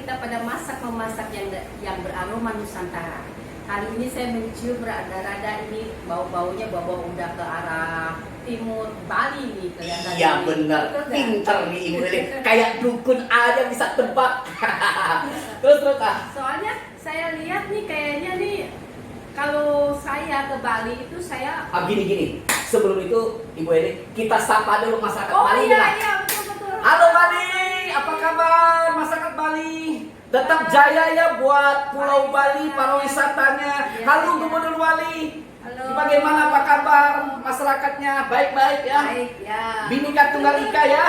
kita pada memasak yang beraroma Nusantara. Kali ini saya mencium rada-rada ini bau-baunya bau udah ke arah timur Bali nih kelihatan. Iya benar, pinter nih Ibu Eli. Kayak dukun aja bisa tebak. Terus Soalnya saya lihat nih kayaknya nih kalau saya ke Bali itu saya gini. Sebelum itu Ibu Eli, kita sapa dulu masyarakat oh Bali. iya betul. Halo Bali, apa kabar masyarakat Bali? Tetap jaya ya buat Pulau Bali, para wisatanya. Halo Gubernur Wali. Halo. Bagaimana apa kabar masyarakatnya? Baik-baik ya. Baik ya. Bhinneka Tunggal Ika ya.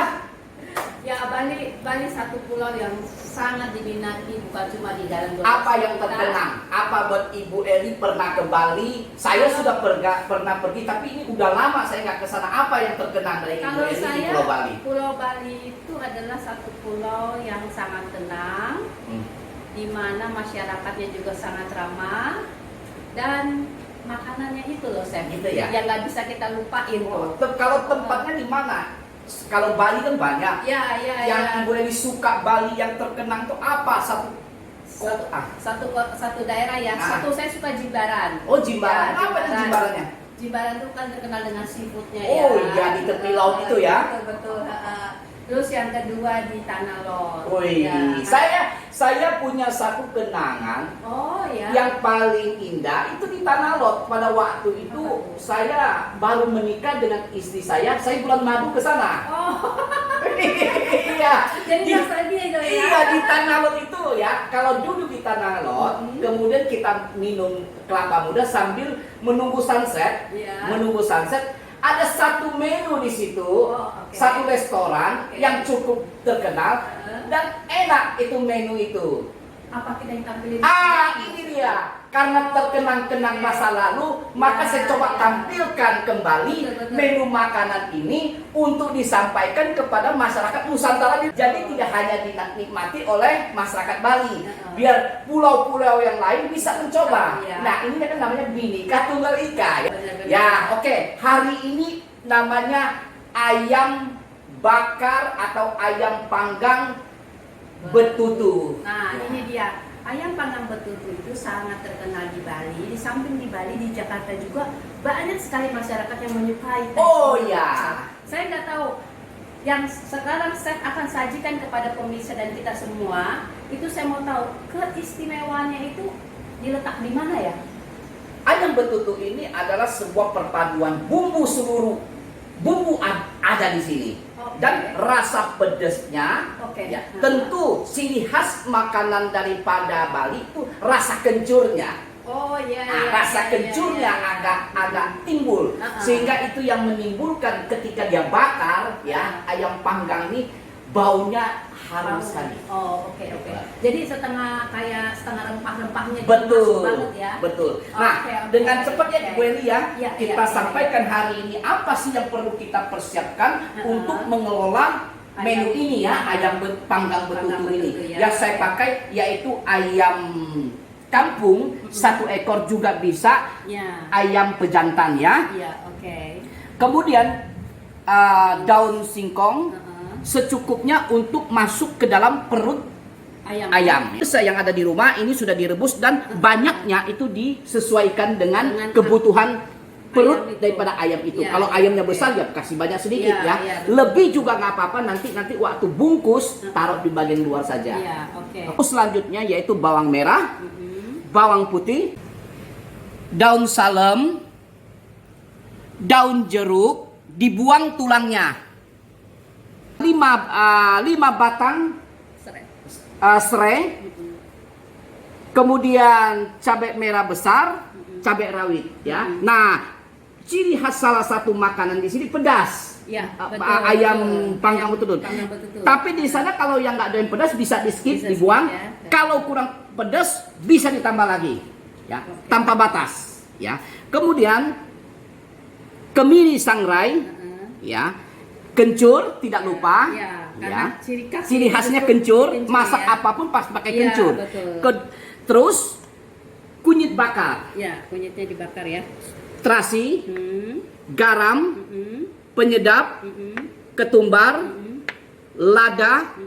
Ya Bali satu pulau yang sangat diminati bukan cuma di dalam Apa yang terkenang? Apa buat Ibu Eli pernah ke Bali? Saya sudah pernah pergi, tapi ini udah lama saya nggak ke sana. Apa yang terkenang dari Ibu Kalau Eli di saya, Pulau Bali? Pulau Bali itu adalah satu pulau yang sangat tenang, di mana masyarakatnya juga sangat ramah dan makanannya itu loh Sam, Gitu ya? yang nggak bisa kita lupain tuh. Kalau tempatnya di mana? Kalau Bali kan banyak. Ya. Yang Ibu Eli suka Bali yang terkenang tuh apa? Satu daerah ya. Satu saya suka Jimbaran. Oh Jimbaran. Ya, Apa itu Jimbarannya? Jimbaran itu kan terkenal dengan seafoodnya ya. Oh iya, di tepi laut itu ya. Betul. Terus yang kedua di Tanah Lot. Wih, Ya. saya punya satu kenangan. Oh ya. Yang paling indah itu di Tanah Lot. Pada waktu itu saya baru menikah dengan istri saya bulan madu ke sana. Oh. Iya. Jadi nostalgia itu ya. Iya, di Tanah Lot itu ya. Kalau duduk di Tanah Lot, kemudian kita minum kelapa muda sambil menunggu sunset. Iya. Menunggu sunset, ada satu menu di situ, okay. satu restoran yang cukup terkenal dan enak itu menu itu. Apa kita yang tampilin? Ini dia. Karena terkenang-kenang masa lalu, maka saya coba tampilkan kembali Betul. menu makanan ini untuk disampaikan kepada masyarakat Nusantara. Jadi tidak hanya dinikmati oleh masyarakat Bali, biar pulau-pulau yang lain bisa mencoba. Nah, ini kan namanya Bhinneka Tunggal Ika. Ya, oke. Hari ini namanya ayam bakar atau ayam panggang betutu. Nah, ini dia. Ayam panggang betutu itu sangat terkenal di Bali. Di samping di Bali, di Jakarta juga banyak sekali masyarakat yang menyukai. Oh ya. Saya nggak tahu. Yang sekarang saya akan sajikan kepada pemirsa dan kita semua, itu saya mau tahu keistimewaannya itu diletak di mana ya? Ayam betutu ini adalah sebuah perpaduan bumbu seluruh bumbu ada di sini. Dan rasa pedesnya, ya, tentu ciri khas makanan daripada Bali itu rasa kencurnya. Oh iya. Rasa kencurnya agak timbul, sehingga itu yang menimbulkan ketika dia bakar, ya ayam panggang ini baunya harum sekali. Oh oke. Jadi setengah rempah-rempahnya betul banget ya. Betul. Nah, dengan cepatnya Bu Eli ya, kita sampaikan hari ini apa sih yang perlu kita persiapkan untuk mengelola menu ini ya, ayam panggang betutu ini. Yang saya pakai yaitu ayam kampung, 1 ekor juga bisa. Ayam pejantan ya. Kemudian daun singkong secukupnya untuk masuk ke dalam perut ayam. Yang ada di rumah ini sudah direbus dan banyaknya itu disesuaikan dengan kebutuhan perut daripada ayam itu. Kalau ayamnya besar ya kasih banyak sedikit ya. Lebih juga nggak apa-apa, nanti waktu bungkus taruh di bagian luar saja. Selanjutnya yaitu bawang merah, bawang putih, daun salam, daun jeruk, dibuang tulangnya. 5 batang serai, kemudian cabai merah besar, cabai rawit ya. Nah, ciri khas salah satu makanan di sini pedas. Ayam panggang betutu. Tapi di sana kalau yang nggak doyan pedas bisa di skip, dibuang. Kalau kurang pedas bisa ditambah lagi, ya, tanpa batas. Ya. Kemudian kemiri sangrai, ya. Kencur tidak lupa, karena ciri khasnya kencur, masak apapun pas pakai kencur. Terus kunyit bakar, kunyitnya dibakar ya. Terasi, garam, penyedap, ketumbar, lada,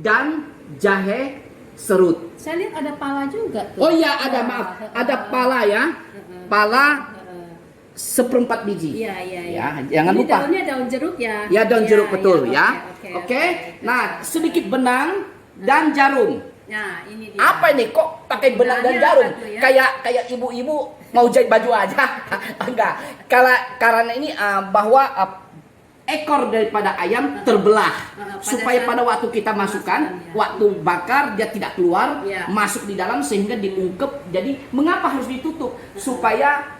dan jahe serut. Saya lihat ada pala juga tuh. Oh iya, ada, maaf, ada pala ya. Pala seperempat biji. Iya, iya, iya. Ya, jangan Ini lupa. daunnya daun jeruk ya. Ya, daun jeruk betul iya, ya. oke, Oke. Nah, sedikit benang dan jarum. Nah, ini dia. Apa ini kok pakai benang dan Benangnya jarum? apa tuh ya? Kayak ibu-ibu mau jahit baju aja. Enggak. Karena ini bahwa ekor daripada ayam terbelah supaya pada waktu kita masukkan, waktu bakar dia tidak keluar, masuk di dalam sehingga diungkep. Jadi mengapa harus ditutup? Supaya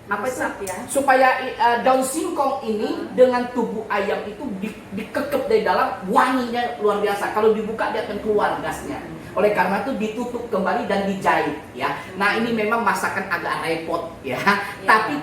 apa itu? Supaya daun singkong ini dengan tubuh ayam itu dikekep dari dalam, wanginya luar biasa. Kalau dibuka dia akan keluar gasnya. Oleh karena itu ditutup kembali dan dijahit ya. Nah, ini memang masakan agak repot ya. Tapi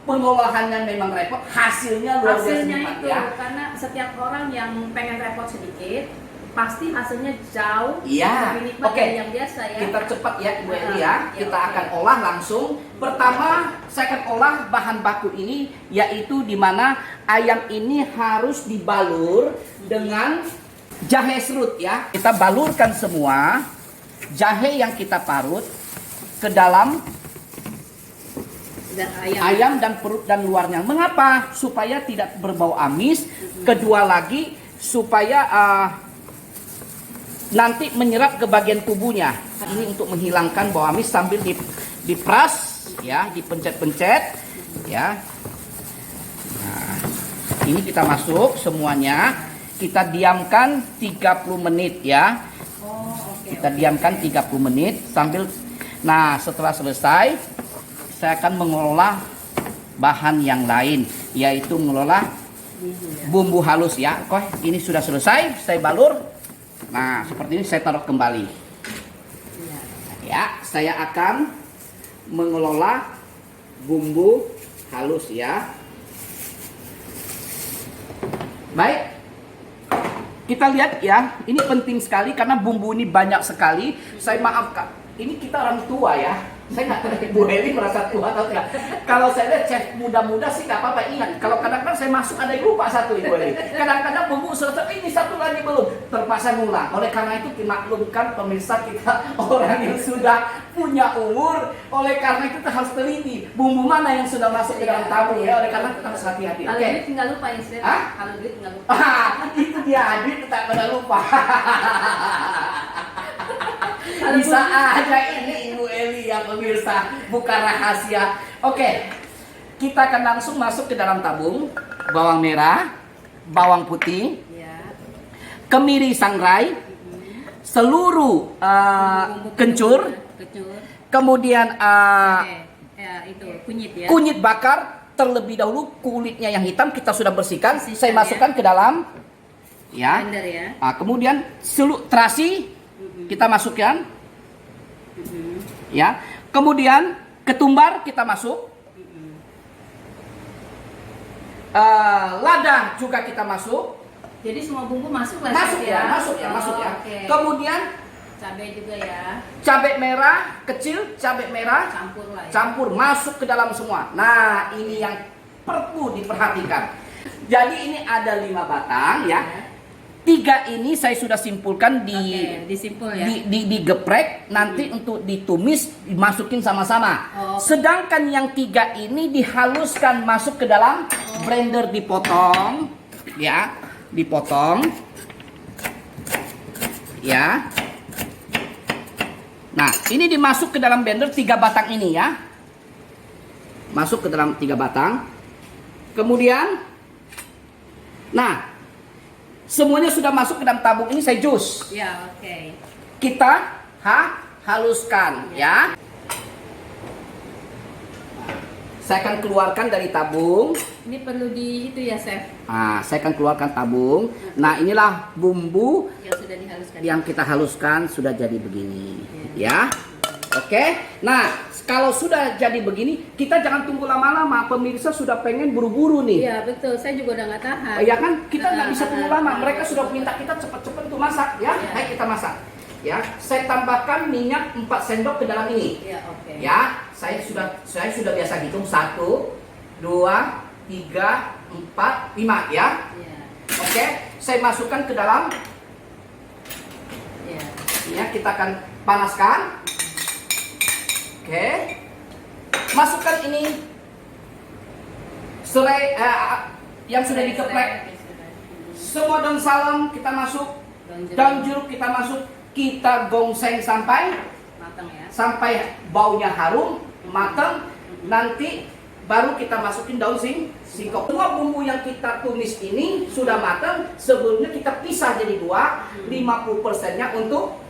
pengolahannya memang repot, hasilnya luar biasa nikmat itu, ya. karena setiap orang yang pengen repot sedikit, pasti hasilnya jauh Iya. lebih nikmat Oke. dari yang biasa ya. Kita cepat ya Ibu Eli ya. Ya, Kita oke. akan olah langsung. Pertama, saya akan olah bahan baku ini, yaitu di mana ayam ini harus dibalur dengan jahe serut ya. Kita balurkan semua jahe yang kita parut ke dalam Dan ayam dan perut dan luarnya. Mengapa? Supaya tidak berbau amis. Kedua lagi, supaya nanti menyerap ke bagian tubuhnya. Ini untuk menghilangkan bau amis sambil diperas, ya, dipencet-pencet, ya. Nah, ini kita masuk semuanya. Kita diamkan 30 menit ya. Kita diamkan 30 menit sambil. Nah, setelah selesai, saya akan mengelola bahan yang lain, yaitu mengelola bumbu halus ya. Kok ini sudah selesai, saya balur. Nah, seperti ini saya taruh kembali. Ya, saya akan mengelola bumbu halus ya. Baik. Kita lihat ya, ini penting sekali karena bumbu ini banyak sekali. Saya maafkan, ini kita orang tua ya. Saya nggak tahu Ibu Eli merasa tua atau tidak. Kalau saya lihat chef muda-muda sih nggak apa-apa, ingat. Kalau kadang-kadang saya masuk ada yang lupa satu Ibu Eli. Kadang-kadang bumbu selesai, ini satu lagi belum, terpaksa ngulang. Oleh karena itu dimaklumkan pemirsa kita orang yang sudah punya umur. Oleh karena itu kita harus teliti bumbu mana yang sudah masuk ke dalam tabung ya. Oleh karena kita harus hati-hati. Kalau Oke. duit tinggal lupa ya, Chef. Hah? Kalau duit tinggal lupa. Itu dia, duit tak pernah lupa. Bisa aja ini Ibu Eli ya pemirsa, bukan rahasia. Oke, kita akan langsung masuk ke dalam tabung. Bawang merah, bawang putih, Ya. kemiri sangrai, seluruh kencur, kemudian Itu kunyit ya. kunyit bakar. Terlebih dahulu kulitnya yang hitam kita sudah bersihkan. Saya masukkan ke dalam ya. Blender ya. Kemudian terasi kita masukkan ya. Kemudian ketumbar kita masuk. Lada juga kita masuk. Jadi semua bumbu masuk lah, Masuk Chef ya, masuk ya, Oh, masuk ya. oke. Kemudian Cabai juga ya. cabai merah kecil, cabai merah Campur lah ya. campur masuk ke dalam semua. Nah, ini yang perlu diperhatikan. Jadi ini ada 5 batang ya. 3 ini saya sudah simpulkan Oke, disimpul ya. digeprek nanti untuk ditumis dimasukin sama-sama. Oh. Sedangkan yang 3 ini dihaluskan masuk ke dalam blender, dipotong ya, dipotong ya. Nah, ini dimasuk ke dalam blender 3 batang ini ya. Masuk ke dalam 3 batang. Kemudian nah, semuanya sudah masuk ke dalam tabung ini, saya jus. Ya, oke. Kita haluskan ya. Saya akan keluarkan dari tabung. Ini perlu di itu ya, Chef. Nah, saya akan keluarkan tabung. Nah, inilah bumbu Yang sudah dihaluskan. yang kita haluskan sudah jadi begini ya. Oke. Nah, kalau sudah jadi begini, kita jangan tunggu lama-lama. Pemirsa sudah pengen buru-buru nih. Iya, betul. Saya juga udah nggak tahan. Ya kan, kita nggak bisa tunggu lama. Mereka sudah minta kita cepat-cepat tuh masak ya. Iya. Ayo kita masak. Ya, saya tambahkan minyak 4 sendok ke dalam ini. Iya, oke. Ya, saya sudah biasa hitung 1, 2, 3, 4, 5 ya. Iya. Oke, saya masukkan ke dalam Iya. Ya, kita akan panaskan. Oke. Masukkan ini serai yang sudah dikeplek. Semua daun salam kita masuk, daun jeruk kita masuk, kita gongseng sampai matang ya. Sampai baunya harum, matang. Nanti baru kita masukin daun singkong. Semua bumbu yang kita tumis ini sudah matang. Sebelumnya kita pisah jadi dua. 50%-nya untuk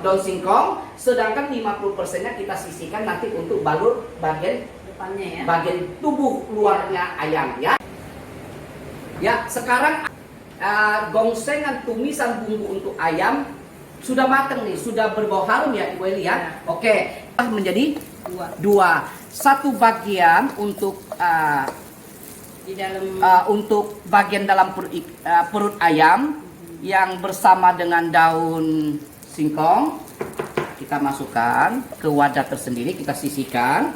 daun singkong, sedangkan 50%-nya kita sisihkan nanti untuk balur bagian depannya ya. Bagian tubuh luarnya ayam ya. Ya, sekarang gongsengan tumisan bumbu untuk ayam sudah matang nih, sudah berbau harum ya Ibu Eli ya. Oke, menjadi dua. Satu bagian untuk di dalam untuk bagian dalam perut ayam yang bersama dengan daun singkong kita masukkan ke wadah tersendiri, kita sisihkan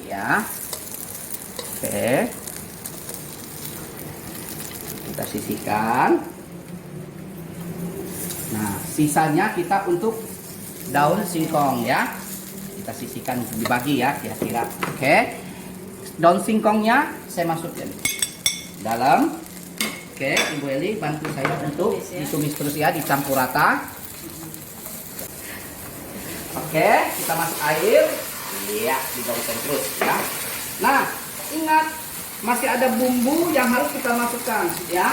ya. Oke, kita sisihkan. Nah, sisanya kita untuk daun singkong ya. Kita sisihkan, dibagi ya kira-kira. Oke. Daun singkongnya saya masukin dalam. Oke, Ibu Eli bantu saya untuk ditumis terus ya, dicampur rata. Oke, kita masuk air. Iya, digongseng terus ya. Nah, ingat masih ada bumbu yang harus kita masukkan ya.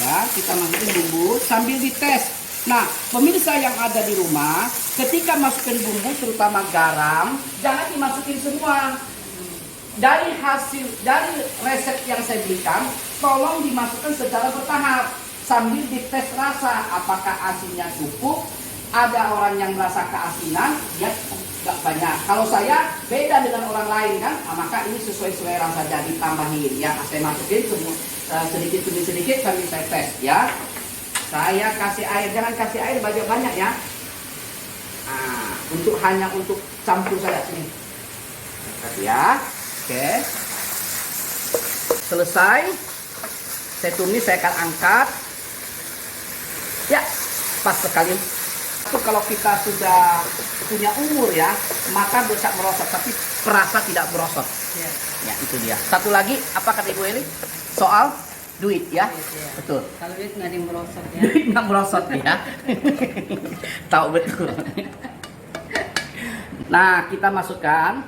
Ya, kita masukin bumbu sambil dites. Nah, pemirsa yang ada di rumah, ketika masukin bumbu terutama garam, jangan dimasukin semua. Dari resep yang saya berikan, tolong dimasukkan secara bertahap sambil dites rasa apakah asinnya cukup. Ada orang yang merasa keasinan, ya nggak banyak. Kalau saya beda dengan orang lain kan, maka ini sesuai selera saja ditambahin ya. Saya masukin semua sedikit demi sedikit sambil saya tes ya. Saya kasih air, jangan kasih air banyak-banyak ya. Nah, hanya untuk campur saja sini. Kasih ya. Oke. Selesai. Saya tumis, saya akan angkat. Ya, pas sekali. Kalau kita sudah punya umur ya, maka bisa merosot, tapi perasa tidak merosot. Ya, itu dia. Satu lagi, apa kata Ibu Eli? Soal duit ya. Betul. Kalau duit nggak merosot ya. Duit nggak merosot ya. Tahu betul. Nah, kita masukkan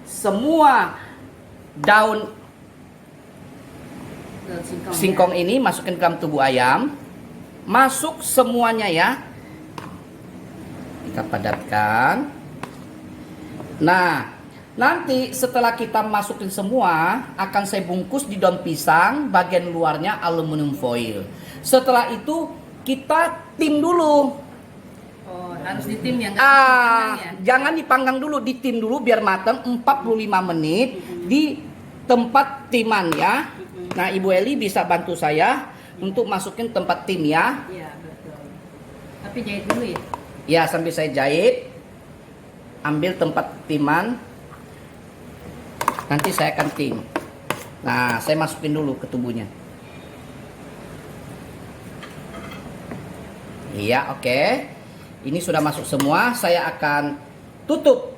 semua daun singkong ini, masukin ke dalam tubuh ayam. Masuk semuanya ya. Kita padatkan. Nah, nanti setelah kita masukin semua, akan saya bungkus di daun pisang, bagian luarnya aluminium foil. Setelah itu kita tim dulu. Oh, harus ditim ya? Jangan dipanggang dulu, ditim dulu biar matang 45 menit di tempat timan ya. Nah, Ibu Eli bisa bantu saya untuk masukin tempat tim ya. Iya, betul. Tapi jahit dulu ya? Ya, sambil saya jahit. Ambil tempat timan. Nanti saya akan tim. Nah, saya masukin dulu ke tubuhnya. Iya, oke. Ini sudah masuk semua. Saya akan tutup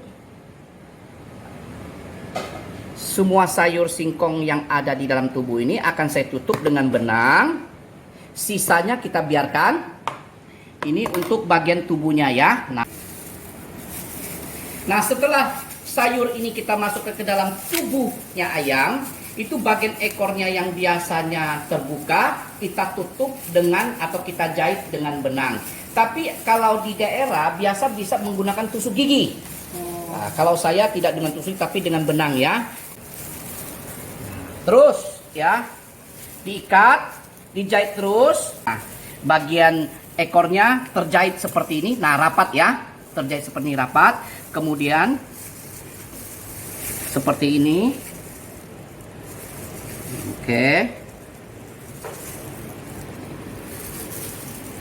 semua sayur singkong yang ada di dalam tubuh ini. Akan saya tutup dengan benang. Sisanya kita biarkan. Ini untuk bagian tubuhnya ya. Nah, setelah sayur ini kita masukkan ke dalam tubuhnya ayam, itu bagian ekornya yang biasanya terbuka, kita tutup dengan atau kita jahit dengan benang. Tapi kalau di daerah biasa bisa menggunakan tusuk gigi. Nah, kalau saya tidak dengan tusuk tapi dengan benang ya. Terus ya, diikat, dijahit terus. Nah, bagian ekornya terjahit seperti ini. Nah, rapat ya, terjahit seperti ini rapat. Kemudian seperti ini. Oke.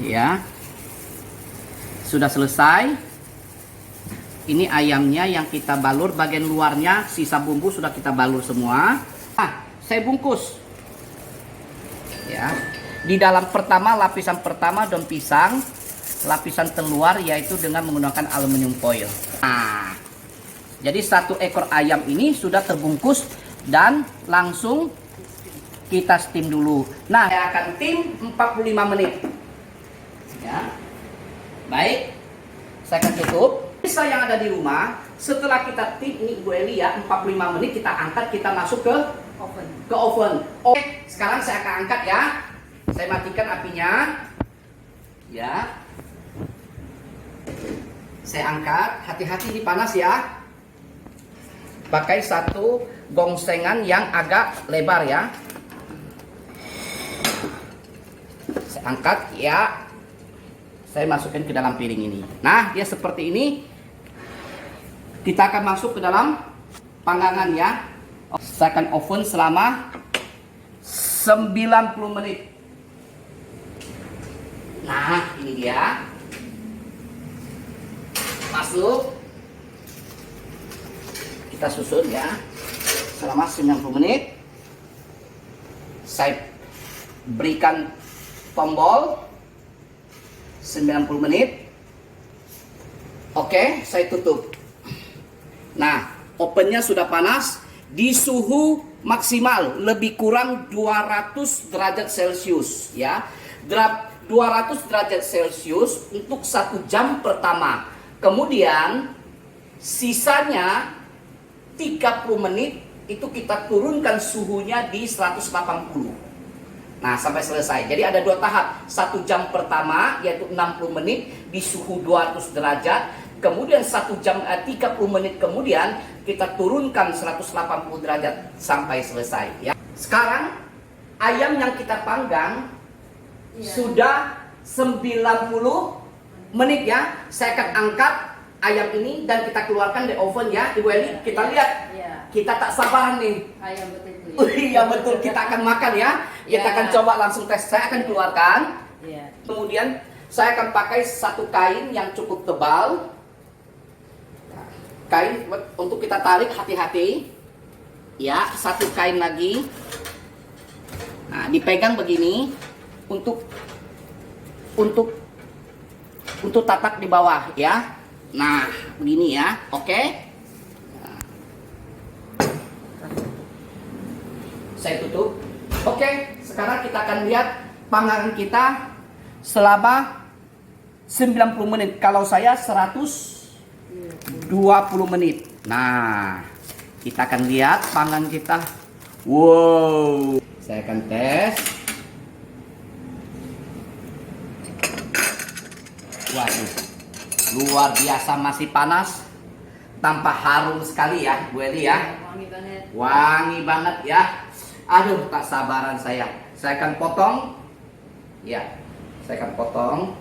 Ya. Sudah selesai. Ini ayamnya yang kita balur, bagian luarnya sisa bumbu sudah kita balur semua. Nah, saya bungkus. Ya. Di dalam pertama, lapisan pertama daun pisang, lapisan terluar yaitu dengan menggunakan aluminium foil. Nah, jadi 1 ekor ayam ini sudah terbungkus dan langsung kita steam dulu. Nah, saya akan steam 45 menit. Ya. Baik, saya akan tutup. Bisa yang ada di rumah, setelah kita steam ini Bu Eli ya, 45 menit kita angkat, kita masuk ke oven. Oke, sekarang saya akan angkat ya. Saya matikan apinya. Ya. Saya angkat, hati-hati di panas ya. Pakai satu gongsengan yang agak lebar ya. Saya angkat ya. Saya masukkan ke dalam piring ini. Nah, dia seperti ini. Kita akan masuk ke dalam panggangan ya. Saya akan oven selama 90 menit. Nah, ini dia. Masuk. Kita susun ya. Selama 90 menit. Saya berikan tombol 90 menit. Oke, saya tutup. Nah, ovennya sudah panas di suhu maksimal lebih kurang 200 derajat Celcius ya. 200 derajat Celcius untuk 1 jam pertama. Kemudian sisanya 30 menit itu kita turunkan suhunya di 180. Nah, sampai selesai. Jadi ada 2 tahap. 1 jam pertama yaitu 60 menit di suhu 200 derajat. Kemudian 1 jam 30 menit kemudian kita turunkan 180 derajat sampai selesai ya. Sekarang ayam yang kita panggang sudah 90 menit ya. Saya akan angkat ayam ini dan kita keluarkan dari oven ya. Ibu Eli, kita lihat. Kita tak sabaran nih. Ayam betul. Iya betul, kita akan makan ya. Kita akan coba langsung tes. Saya akan keluarkan. Kemudian saya akan pakai satu kain yang cukup tebal. Kain untuk kita tarik, hati-hati. Ya, satu kain lagi. Nah, dipegang begini untuk tatak di bawah ya. Nah, begini ya. Oke. Saya tutup. Oke, sekarang kita akan lihat panggangan kita selama 90 menit. Kalau saya 120 menit. Nah, kita akan lihat panggangan kita. Wow. Saya akan tes. Waduh. Luar biasa, masih panas. Tanpa harum sekali ya, Bu Eli ya. Wangi banget. Wangi banget ya. Aduh, tak sabaran saya. Saya akan potong. Ya, saya akan potong.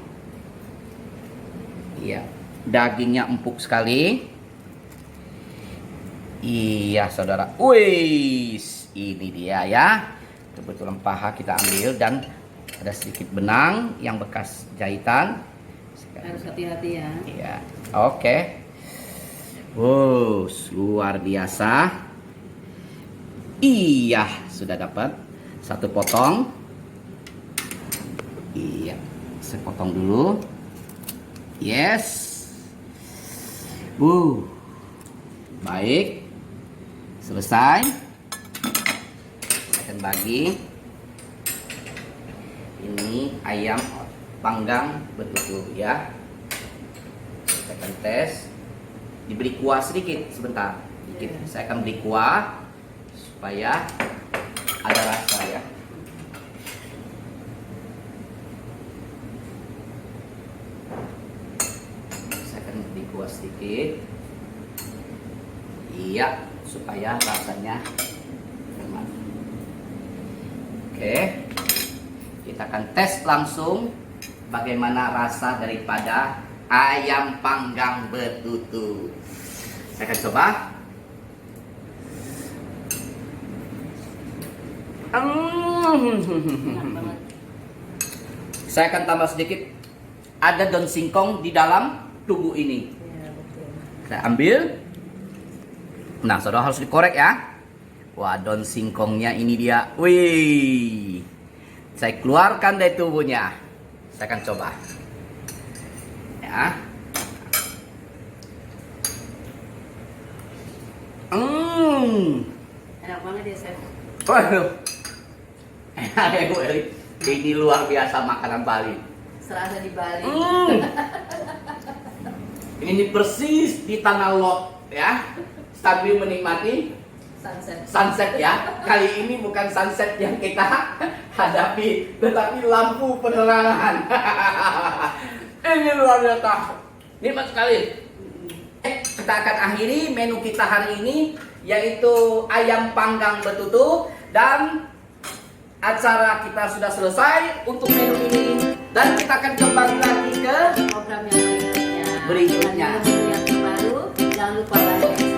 Iya, dagingnya empuk sekali. Iya, saudara. Wih, ini dia ya. Kebetulan paha kita ambil dan ada sedikit benang yang bekas jahitan. Harus hati-hati ya. Iya, oke. Wow, luar biasa. Iya, sudah dapat satu potong. Iya, saya potong dulu. Yes. Baik. Selesai. Saya akan bagi. Ini ayam panggang betutu ya. Saya akan tes. Diberi kuah sedikit sebentar. Saya akan beri kuah supaya ada rasa ya. Saya akan beri kuah sedikit. Iya, supaya rasanya enak. Oke. Kita akan tes langsung bagaimana rasa daripada ayam panggang betutu. Saya akan coba. Saya akan tambah sedikit. Ada daun singkong di dalam tubuh ini. Saya ambil. Nah, saudara harus dikorek ya. Wah, daun singkongnya ini dia. Wih, Saya keluarkan dari tubuhnya. Saya akan coba. Ya. Enak banget ya, Chef. Waduh. Enak ya Bu Eli. Ini luar biasa makanan Bali. Serasa di Bali. Ini persis di Tanah Lot ya. Sambil menikmati sunset ya. Kali ini bukan sunset yang kita hadapi, tetapi lampu penerangan. Ini luar biasa. Nikmat sekali. Kita akan akhiri menu kita hari ini, yaitu ayam panggang betutu, dan acara kita sudah selesai untuk menu ini, dan kita akan kembali lagi ke program yang berikutnya. Berikutnya. Ada menu yang terbaru, jangan lupa like.